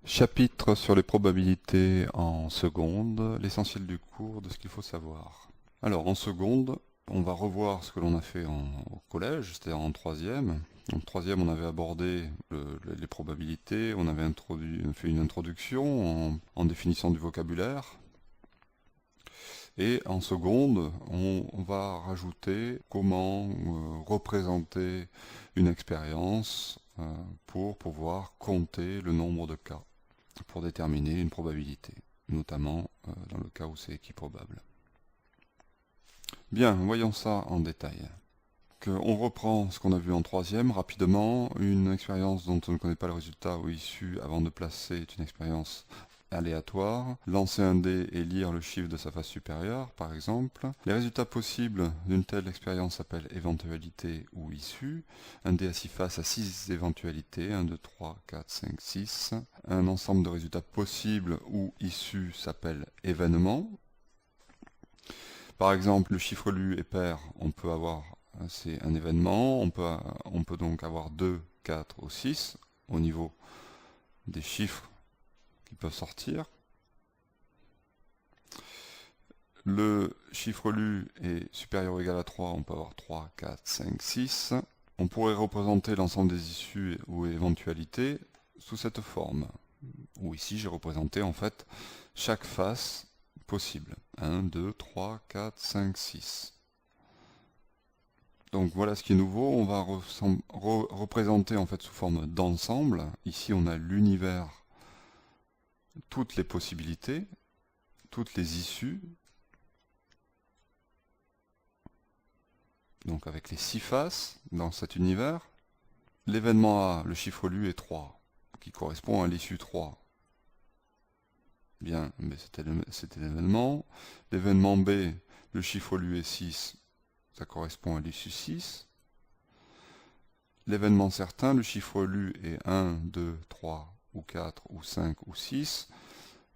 Chapitre sur les probabilités en seconde, l'essentiel du cours de ce qu'il faut savoir. Alors en seconde, on va revoir ce que l'on a fait au collège, c'est-à-dire en troisième. En troisième, on avait abordé les probabilités, on avait fait une introduction en définissant du vocabulaire. Et en seconde, on va rajouter comment représenter une expérience pour pouvoir compter le nombre de cas, pour déterminer une probabilité, notamment dans le cas où c'est équiprobable. Bien, voyons ça en détail. On reprend ce qu'on a vu en troisième rapidement. Une expérience dont on ne connaît pas le résultat ou issue avant de placer est une expérience aléatoire. Lancer un dé et lire le chiffre de sa face supérieure, par exemple. Les résultats possibles d'une telle expérience s'appellent éventualité ou issue. Un dé à 6 faces a 6 éventualités, 1, 2, 3, 4, 5, 6. Un ensemble de résultats possibles ou issus s'appelle événement. Par exemple, le chiffre lu est pair, on peut avoir, c'est un événement, on peut donc avoir 2, 4 ou 6 au niveau des chiffres qui peuvent sortir. Le chiffre lu est supérieur ou égal à 3, on peut avoir 3, 4, 5, 6. On pourrait représenter l'ensemble des issues ou éventualités sous cette forme. Où ici j'ai représenté en fait chaque face possible. 1, 2, 3, 4, 5, 6. Donc voilà ce qui est nouveau, on va représenter en fait sous forme d'ensemble. Ici on a l'univers, toutes les possibilités, toutes les issues. Donc avec les 6 faces dans cet univers. L'événement A, le chiffre lu est 3, qui correspond à l'issue 3. Bien, mais c'était l'événement. L'événement B, le chiffre lu est 6, ça correspond à l'issue 6. L'événement certain, le chiffre lu est 1, 2, 3, ou 4, ou 5, ou 6.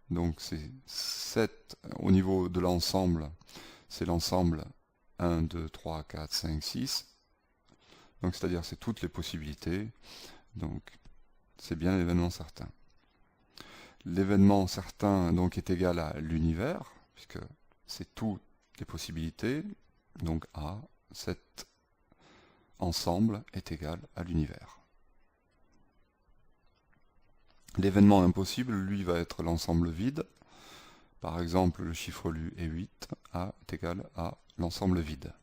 Donc c'est 7 au niveau de l'ensemble, c'est l'ensemble 1, 2, 3, 4, 5, 6. Donc c'est-à-dire c'est toutes les possibilités. Donc c'est bien l'événement certain. L'événement certain donc est égal à l'univers, puisque c'est toutes les possibilités. Donc A, cet ensemble est égal à l'univers. L'événement impossible, lui, va être l'ensemble vide. Par exemple, le chiffre lu est 8, A est égal à l'ensemble vide.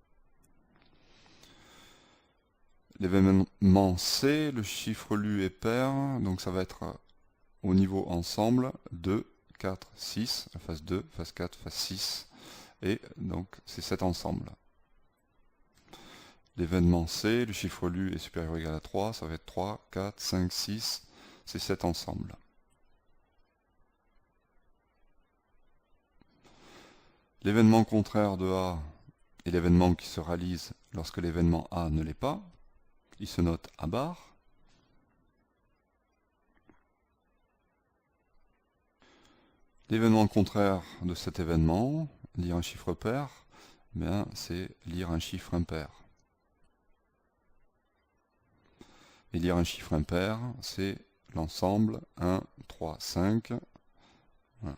L'événement C, le chiffre lu est pair, donc ça va être au niveau ensemble 2, 4, 6, face 2, face 4, face 6, et donc c'est cet ensemble. L'événement C, le chiffre lu est supérieur ou égal à 3, ça va être 3, 4, 5, 6, c'est cet ensemble. L'événement contraire de A est l'événement qui se réalise lorsque l'événement A ne l'est pas. Il se note A bar. L'événement contraire de cet événement, lire un chiffre pair, c'est lire un chiffre impair. Et lire un chiffre impair, c'est l'ensemble 1, 3, 5. Voilà.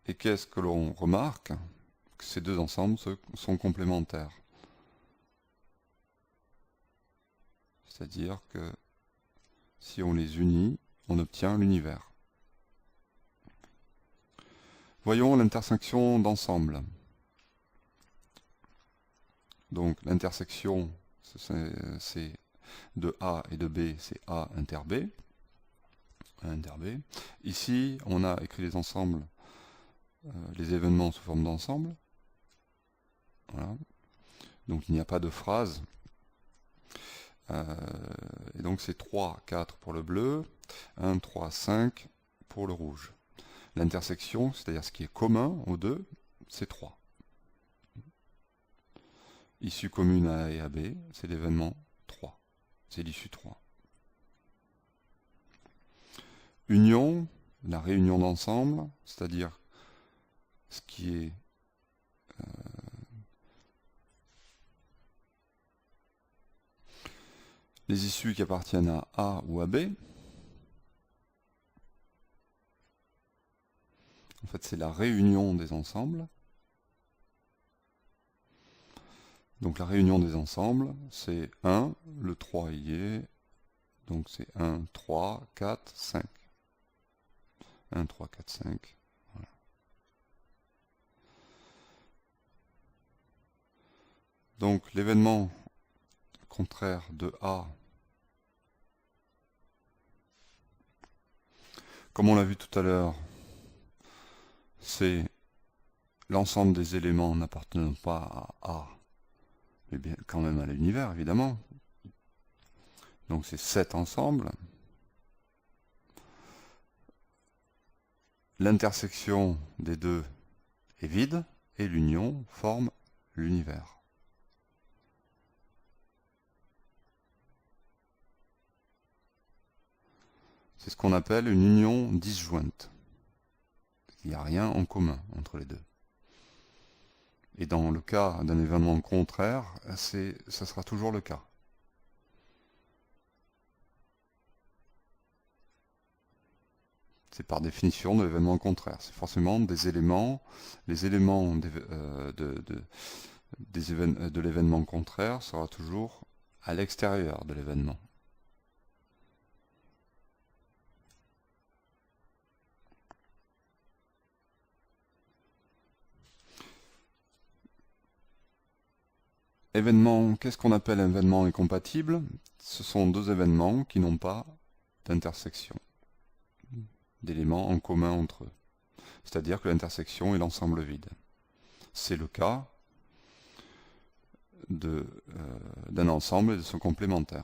Et qu'est-ce que l'on remarque? Que ces deux ensembles sont complémentaires. C'est-à-dire que si on les unit, on obtient l'univers. Voyons l'intersection d'ensemble. Donc l'intersection, c'est de A et de B, c'est A inter B. Inter B. Ici, on a écrit les ensembles, les événements sous forme d'ensemble. Voilà. Donc il n'y a pas de phrase. Et donc c'est 3, 4 pour le bleu, 1, 3, 5 pour le rouge. L'intersection, c'est-à-dire ce qui est commun aux deux, c'est 3. Issue commune à A et à B, c'est l'événement 3. C'est l'issue 3. Union, la réunion d'ensemble, c'est-à-dire ce qui est les issues qui appartiennent à A ou à B. En fait, c'est la réunion des ensembles. Donc la réunion des ensembles, c'est 1, le 3 y est, donc c'est 1, 3, 4, 5. 1, 3, 4, 5. Voilà. Donc l'événement contraire de A, comme on l'a vu tout à l'heure, c'est l'ensemble des éléments n'appartenant pas à A, mais bien quand même à l'univers, évidemment. Donc c'est cet ensemble. L'intersection des deux est vide, et l'union forme l'univers. C'est ce qu'on appelle une union disjointe. Il n'y a rien en commun entre les deux. Et dans le cas d'un événement contraire, ça sera toujours le cas. C'est par définition de l'événement contraire. C'est forcément des éléments, les éléments de l'événement contraire sera toujours à l'extérieur de l'événement. Événement, qu'est-ce qu'on appelle un événement incompatible? Ce sont deux événements qui n'ont pas d'intersection, d'éléments en commun entre eux. C'est-à-dire que l'intersection est l'ensemble vide. C'est le cas d'un ensemble et de son complémentaire.